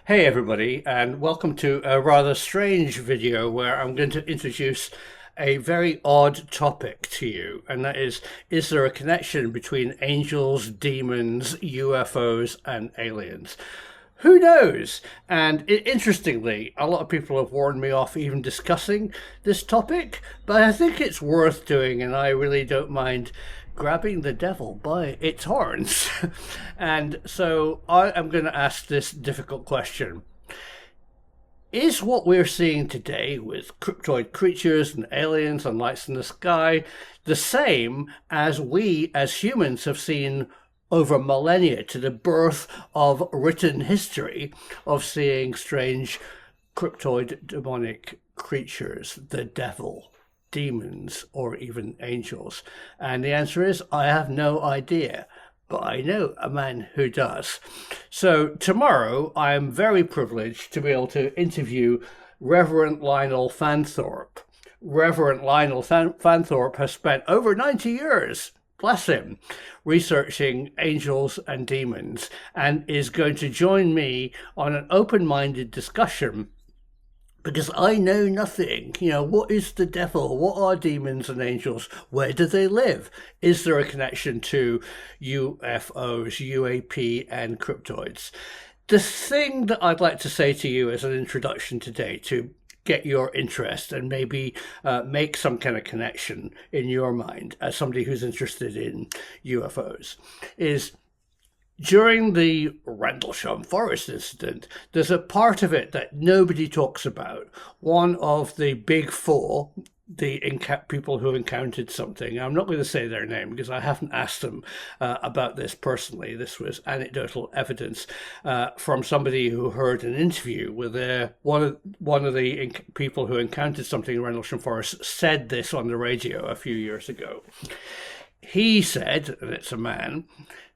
Hey everybody, and welcome to a rather strange video where I'm going to introduce a very odd topic to you, and that is there a connection between angels, demons, UFOs, and aliens? Who knows? And interestingly, a lot of people have warned me off even discussing this topic, but I think it's worth doing, and I really don't mind grabbing the devil by its horns. And so I am going to ask this difficult question. Is what we're seeing today with cryptoid creatures and aliens and lights in the sky the same as we as humans have seen over millennia, to the birth of written history of seeing strange cryptoid demonic creatures, the devil, demons, or even angels? And the answer is, I have no idea, but I know a man who does. So tomorrow I am very privileged to be able to interview Reverend Lionel Fanthorpe. Reverend Lionel Fanthorpe has spent over 90 years, bless him, researching angels and demons, and is going to join me on an open-minded discussion, because I know nothing. What is the devil? What are demons and angels? Where do they live? Is there a connection to UFOs, UAP, and cryptoids? The thing that I'd like to say to you as an introduction today, to get your interest and maybe make some kind of connection in your mind as somebody who's interested in UFOs, is during the Rendlesham Forest incident, there's a part of it that nobody talks about. One of the big four, the people who encountered something, I'm not going to say their name because I haven't asked them about this personally. This was anecdotal evidence from somebody who heard an interview with one of the people who encountered something in Rendlesham Forest said this on the radio a few years ago. He said, and it's a man,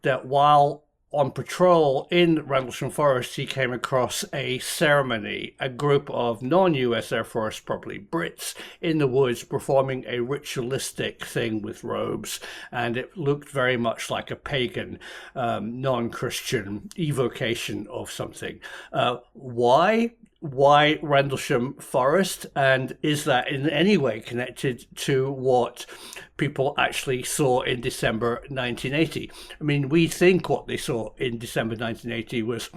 that while on patrol in Rendlesham Forest, he came across a ceremony, a group of non-US Air Force, probably Brits, in the woods performing a ritualistic thing with robes, and it looked very much like a pagan, non-Christian evocation of something. Why Rendlesham Forest, and is that in any way connected to what people actually saw in December 1980? I mean, we think what they saw in December 1980 was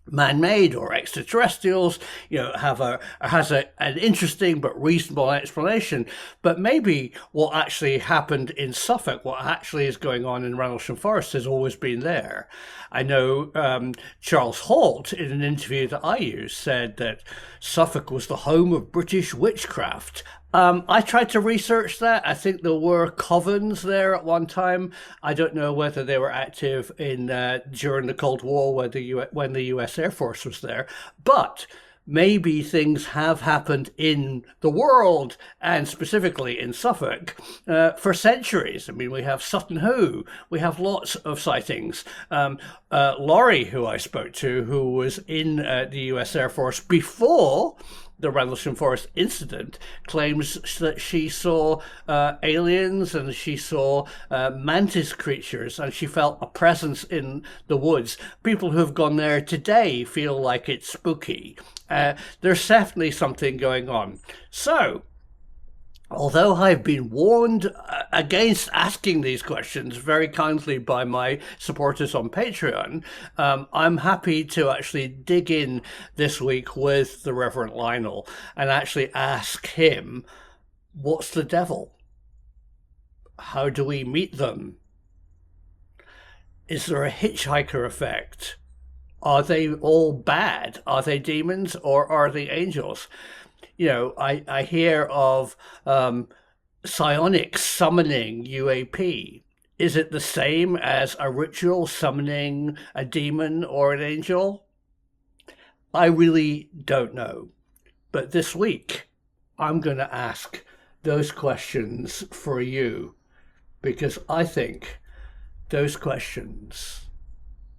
man-made or extraterrestrials, has an interesting but reasonable explanation. But maybe what actually happened in Suffolk, what actually is going on in Rendlesham Forest, has always been there. I know Charles Holt, in an interview that I used, said that Suffolk was the home of British witchcraft. I tried to research that. I think there were covens there at one time. I don't know whether they were active in during the Cold War, when the US Air Force was there. But maybe things have happened in the world, and specifically in Suffolk, for centuries. I mean, we have Sutton Hoo, we have lots of sightings. Laurie, who I spoke to, who was in the US Air Force before the Rendlesham Forest incident, claims that she saw aliens and she saw mantis creatures, and she felt a presence in the woods. People who have gone there today feel like it's spooky. There's definitely something going on. So, although I've been warned against asking these questions very kindly by my supporters on Patreon, I'm happy to actually dig in this week with the Reverend Lionel and actually ask him, what's the devil? How do we meet them? Is there a hitchhiker effect? Are they all bad? Are they demons or are they angels? I hear of psionics summoning UAP. Is it the same as a ritual summoning a demon or an angel? I really don't know. But this week, I'm going to ask those questions for you, because I think those questions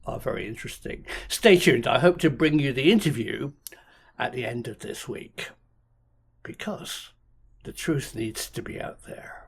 are very interesting. Stay tuned. I hope to bring you the interview at the end of this week, because the truth needs to be out there.